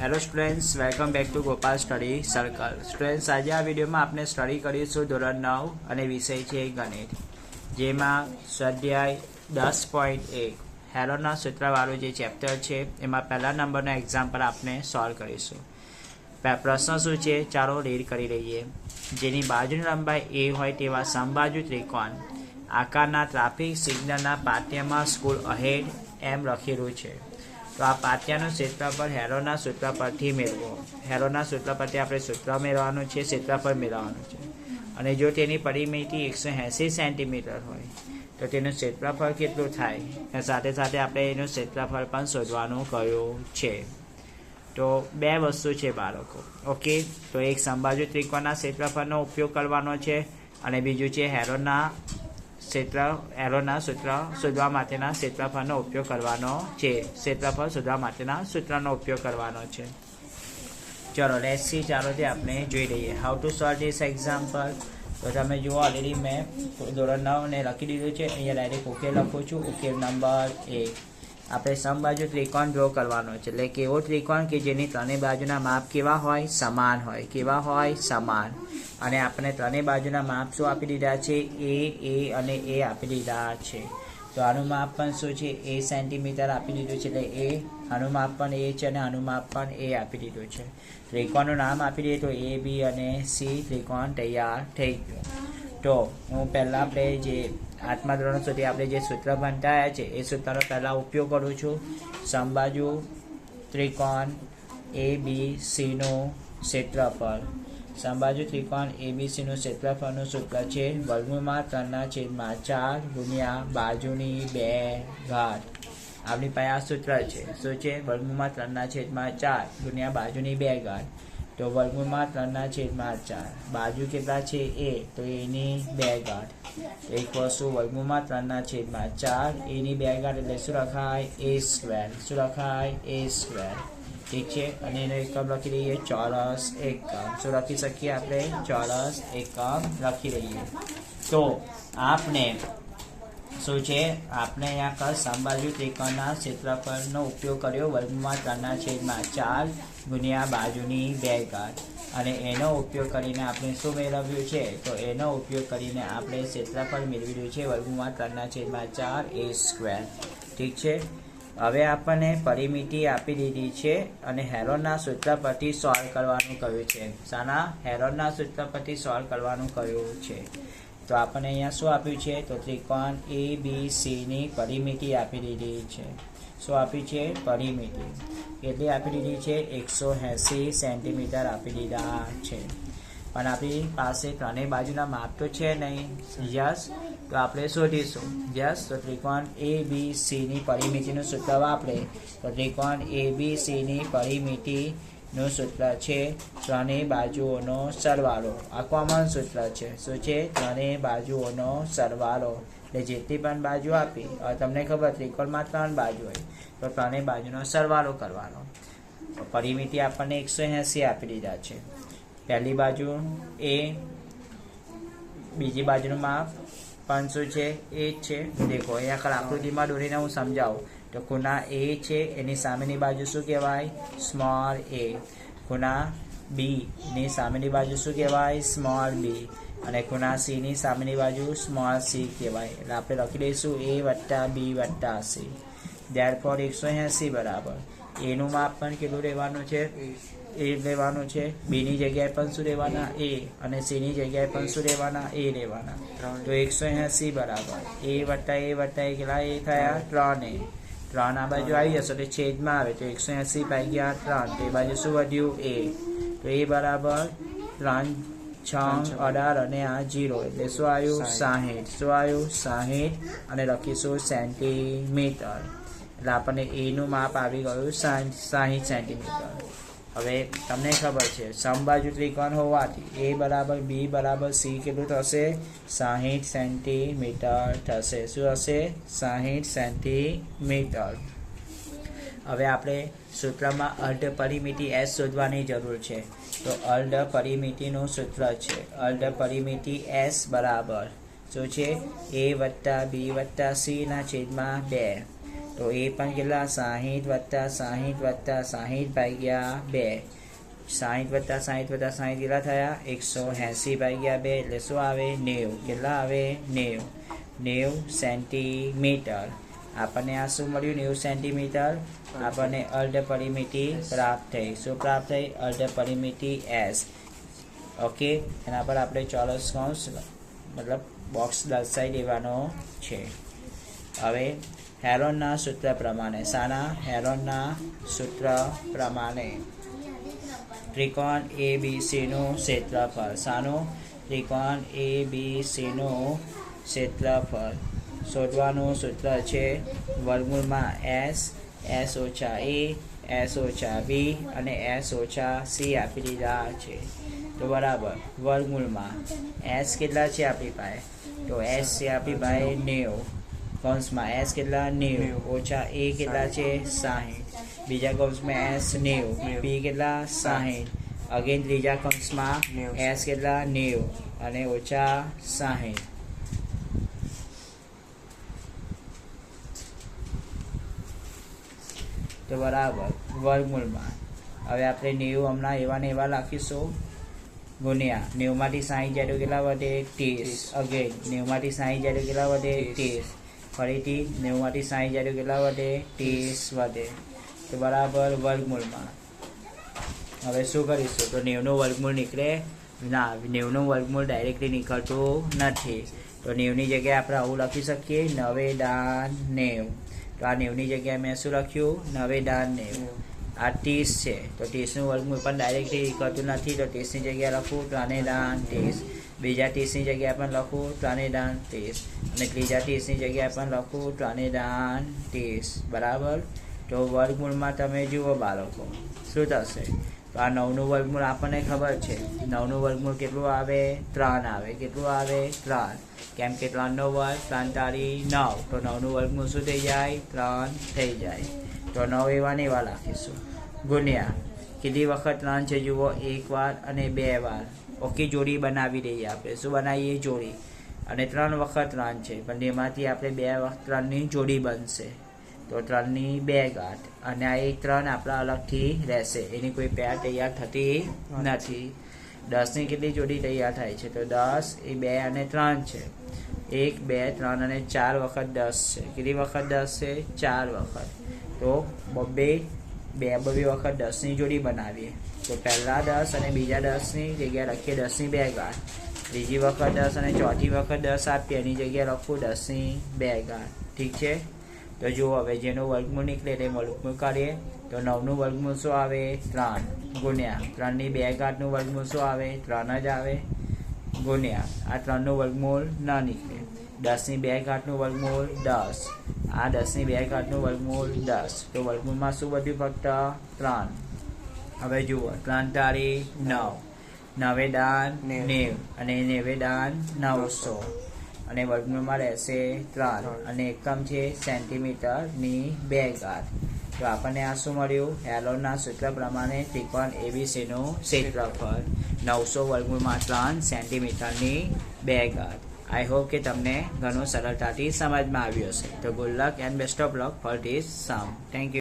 Hello students, welcome back to Gopal study circle. Students, આજે આ વિડીયોમાં આપણે સ્ટડી કરીશું ધોરણ 9 અને વિષય છે ગણિત, જેમાં સ્વાધ્યાય 10.1 હેરોના સૂત્રવાળું જે ચેપ્ટર છે એમાં પહેલા નંબરનો એક્ઝામ્પલ આપણે સોલ્વ કરીશું. પ્રશ્ન શું છે ચાલો રીડ કરી લઈએ. જેની બાજુની લંબાઈ a હોય તેવા સમબાજુ ત્રિકોણ આકારના ટ્રાફિક સિગ્નલના પાટિયામાં સ્કૂલ અહેડ એમ લખેલું છે. તો આ પાટિયાનું ક્ષેત્રફળ હેરોના સૂત્ર પરથી મેળવો. હેરોના સૂત્ર પરથી આપણે સૂત્ર મેળવવાનું છે, ક્ષેત્રફળ મેળવવાનું છે. અને જો તેની પરિમિતિ 180 સેન્ટીમીટર હોય તો તેનું ક્ષેત્રફળ કેટલું થાય, અને સાથે સાથે આપણે એનું ક્ષેત્રફળ પણ શોધવાનું કહ્યું છે. તો બે વસ્તુ છે બાળકો. ઓકે, તો એક સમબાજુ ત્રિકોણના ક્ષેત્રફળનો ઉપયોગ કરવાનો છે અને બીજું છે હેરોના સૂત્ર શોધવા માટેના ક્ષેત્રફળનો ઉપયોગ કરવાનો છે. ક્ષેત્રફળ શોધવા માટેના સૂત્રનો ઉપયોગ કરવાનો છે. ચલો લેટ્સ સી. ચાલો તે આપણે જોઈ લઈએ. How to solve this example. તો તમે જુઓ, ઓલરેડી મેં ધોરણ 9 ને લખી દીધું છે. અહીંયા ડાયરેક્ટ ઉકેલ લખું છું. ઉકેલ નંબર 1. આપણે સમબાજુ ત્રિકોણ ડ્રો કરવાનો છે, એટલે કે એવો ત્રિકોણ કે જેની ત્રણેય બાજુના માપ કેવા હોય, સમાન હોય. કેવા હોય, સમાન. અને આપણે ત્રણેય બાજુના માપ શું આપી દીધા છે, a અને a આપી દીધા છે. તો આનું માપ પણ શું છે, a સેન્ટીમીટર આપી દીધું છે, એટલે a. આનું માપ પણ a છે અને આનું માપ પણ a આપી દીધું છે. ત્રિકોણનું નામ આપી દઈએ તો a, b અને c ત્રિકોણ તૈયાર થઈ ગયો. તો હું પહેલાં આપણે જે આઠમા ધોરણ સુધી આપણે જે સૂત્ર ભણતા છે એ સૂત્રનો પહેલાં ઉપયોગ કરું છું. સમબાજુ ત્રિકોણ ABCનું ક્ષેત્રફળ. સમબાજુ ત્રિકોણ ABCનું ક્ષેત્રફળનું સૂત્ર છે વર્ગમૂળમાં 3/4 ગુણ્યા બાજુની 2 ઘાત. આપણી પાસે આ સૂત્ર છે. શું છે? વર્ગમૂળમાં 3/4 ગુણ્યા બાજુની 2 ઘાત. તો વર્ગમૂળમાં 3/4 બાજુ કેટલા છે a, તો એની 2 ઘાત. એક વસ્તુ વર્ગમૂળમાં 3/4 એની 2 ઘાત એટલે શું લખાય, a સ્ક્વેર. શું લખાય, a સ્ક્વેર. ઠીક છે. અને એનો એકમ લખી દઈએ ચોરસ એકમ. શું લખી શકીએ આપણે, ચોરસ એકમ લખી દઈએ. તો આપણે શું છે, આપણે અહીંયા કર સમબાજુ ત્રિકોણના ક્ષેત્રફળનો ઉપયોગ કર્યો વર્ગમાં 3/4 ગુણ્યા બાજુની 2 ઘાત. અને એનો ઉપયોગ કરીને આપણે શું મેળવ્યું છે, તો એનો ઉપયોગ કરીને આપણે ક્ષેત્રફળ મેળવ્યું છે વર્ગમાં 3/4 a સ્ક્વેર. ઠીક છે. હવે આપણને પરિમિતિ આપી દીધી છે અને હેરોનના સૂત્ર પરથી સોલ્વ કરવાનું કહ્યું છે. શાના? હેરોનના સૂત્ર પરથી સોલ્વ કરવાનું કહ્યું છે. તો આપણને અહીંયા શું આપ્યું છે, તો ત્રિકોણ ABCની પરિમિતિ આપી દીધી છે. શું આપ્યું છે? પરિમિતિ. કેટલી આપી દીધી છે? 180 સેન્ટીમીટર આપી દીધા છે. પણ આપણી પાસે ત્રણેય બાજુના માપ તો છે નહીં. યસ. તો આપણે શોધીશું. યસ. તો ત્રિકોણ ABCની પરિમિતિનું સૂત્ર વાપરે તો ત્રિકોણ ABCની પરિમિતિનું સૂત્ર છે ત્રણેય બાજુઓનો સરવાળો. આ કોમન સૂત્ર છે. શું છે? ત્રણેય બાજુઓનો સરવાળો. એટલે જેટલી પણ બાજુ આપી, હવે તમને ખબર ત્રિકોણમાં 3 બાજુ હોય તો ત્રણેય બાજુનો સરવાળો કરવાનો. પરિમિતિ આપણને 180 આપી દીધા છે. પહેલી બાજુ a, બીજી બાજુનું માપ પણ શું છે, એ જ છે. દેખો અહીંયા આગળ આકૃતિમાં દોરીને હું સમજાવું તો ખૂણા a છે, એની સામેની બાજુ શું કહેવાય, સ્મોલ a. ખૂણા b ની સામેની બાજુ શું કહેવાય, સ્મોલ b. અને ખૂણા c ની સામેની બાજુ સ્મોલ c કહેવાય. એટલે આપણે લખી દઈશું a વત્તા b વત્તા c. ધેરફોર 180 બરાબર એનું માપ પણ કેટલું રહેવાનું છે, a લેવાનું છે. b ની જગ્યાએ પણ શું રહેવાના, a. અને c ની જગ્યાએ પણ શું રહેવાના, a રહેવાના. તો 180 બરાબર a વત્તા કેટલા a થયા, 3a. 3 આ બાજુ આવી જશે તો છેદમાં આવે તો 180 ભાગ્યા 3. તો એ બાજુ શું વધ્યું, a. તો a બરાબર 3, 6, 18 અને આ 0 એટલે શું આવ્યું, 60. શું આવ્યું, 60. અને લખીશું સેન્ટીમીટર. એટલે આપણને એનું માપ આવી ગયું 60 સેન્ટીમીટર. હવે તમને ખબર છે સમબાજુ ત્રિકોણ હોવાથી a બરાબર b બરાબર c કેટલું થશે, 60 સેન્ટીમીટર થશે. શું હશે, 60 સેન્ટીમીટર. હવે આપણે સૂત્રમાં અર્ધ પરિમિતિ s શોધવાની જરૂર છે. તો અર્ધ પરિમિતિનું સૂત્ર છે અર્ધ પરિમિતિ s બરાબર શું છે, a વત્તા b વત્તા c ના છેદમાં 2. તો એ પણ કેટલા 60 વત્તા 60 વત્તા 60 ભાગ્યા 2, 60 વત્તા 60 વત્તા 60 કેટલા થયા 180 ભાગ્યા 2 એટલે શું આવે 90. કેટલા આવે 90 સેન્ટીમીટર. આપણને આ શું મળ્યું 90 સેન્ટીમીટર. આપણને અર્ધ પરિમિતિ પ્રાપ્ત થઈ. શું પ્રાપ્ત થઈ અર્ધ પરિમિતિ S. ઓકે, એના પર આપણે ચોરસ કૌંસ મતલબ બોક્સ દર્શાવી દેવાનો છે. હવે હેરોનના સૂત્ર પ્રમાણે, શાના હેરોનના સૂત્ર પ્રમાણે ત્રિકોણ ABCનું ક્ષેત્રફળ. શાનું ત્રિકોણ ABCનું ક્ષેત્રફળ શોધવાનું સૂત્ર છે વર્ગમૂળમાં S, S ઓછા A, S ઓછા B અને S ઓછા C આપી દીધા છે. તો બરાબર વર્ગમૂળમાં S કેટલા છે આપણી પાસે, તો S છે આપણી પાસે 90, કૌંસમાં S કેટલા 90 ઓછા A કેટલા છે 60, બીજા કૌંસમાં S 90, B કેટલા 60, અગેન ત્રીજા કૌંસમાં S કેટલા 90 અને ઓછા 60. તો બરાબર વર્ગમૂળમાં હવે આપણે 90 હમણાં એવા ને એવા લખીશું ગુણ્યા 90 માંથી 60 જાય તો કેટલા વધે 30, અગેન 90 માંથી 60 જાય તો કેટલા વધે 30, ફરીથી 90 માંથી 60 જાય તો કેટલા વધે 30 વધે. તો બરાબર વર્ગમૂળમાં હવે શું કરીશું, તો 90 નું વર્ગમૂળ નીકળે ના, 90 નું વર્ગમૂળ ડાયરેક્ટલી નીકળતું નથી. તો 90 ની જગ્યાએ આપણે આવું લખી શકીએ 9 દાન 90. તો આ 90 ની જગ્યાએ મેં શું લખ્યું 9 દાન 90. આ 30 છે તો 30 નું વર્ગમૂળ પણ ડાયરેક્ટલી નીકળતું નથી. તો 30 ની જગ્યાએ લખું 3 દાન 30, બીજા 30 ની જગ્યાએ પણ લખું 3 દાન 30 અને ત્રીજા 30 ની જગ્યાએ પણ લખું 3 દાન 30. બરાબર. તો વર્ગમૂળમાં તમે જુઓ બાળકો શું થશે, તો આ 9 નું વર્ગમૂળ આપણને ખબર છે. 9 નું વર્ગમૂળ કેટલું આવે 3 આવે. કેટલું આવે 3, કેમ કે 3 નો વર્ગ 3 તારી 9, તો 9 નું વર્ગમૂળ શું થઈ જાય 3 થઈ જાય. તો 9 એવા ને એવા લખીશું ગુણ્યા કેટલી વખત 3 છે જુઓ, 1 વાર અને 2 વાર. ઓકે, જોડી બનાવી દઈએ આપણે. શું બનાવીએ જોડી, અને 3 વખત 3 છે પણ એમાંથી આપણે 2 વખત 3 ની જોડી બનશે. તો 3 ની 2 ઘાત અને આ 3 આપણા અલગથી રહેશે, એની કોઈ પેર તૈયાર થતી નથી. 10 ની કેટલી જોડી તૈયાર થાય છે, તો 10 એ 2 અને 3 છે. 1 2 3 અને 4 વખત 10 છે. કેટલી વખત 10 છે 4 વખત. તો બે વખત 10 ની જોડી બનાવીએ. તો પહેલા 10 અને બીજા 10 ની જગ્યાએ લખીએ 10 ની 2 ઘાત, ત્રીજી વખત 10 અને ચોથી વખત 10 આપીએ એની જગ્યાએ લખું 10 ની 2 ઘાત. ઠીક છે. તો જુઓ હવે જેનું વર્ગમૂળ નીકળે તે વર્ગમૂળ કાઢીએ. તો 9 નું વર્ગમૂળ શું આવે 3 ગુણ્યા 3 ની 2 ઘાતનું વર્ગમૂળ શું આવે 3 જ આવે ગુણ્યા આ 3 નું વર્ગમૂળ ના નીકળે. 10 ની 2 ઘાતનું વર્ગમૂળ 10, આ 10 ની 2 ઘાતનું વર્ગમૂળ 10. તો વર્ગમૂળમાં શું વધ્યું ફક્ત 3. હવે જુઓ 3 તારી 9, 9 દાન 90 અને 90 દાન 900 અને વર્ગમૂળમાં રહેશે 3 અને એકમ છે સેન્ટીમીટર ની 2 ઘાત. તો આપણને આ શું મળ્યું, હેરોનના સૂત્ર પ્રમાણે ત્રિકોણ ABC નું ક્ષેત્રફળ 900 વર્ગમૂળમાં 3 સેન્ટીમીટરની 2 ઘાત. આઈ હોપ કે તમને ઘણું સરળતાથી સમજમાં આવ્યું હશે. તો good luck and best of luck for this sum. Thank you.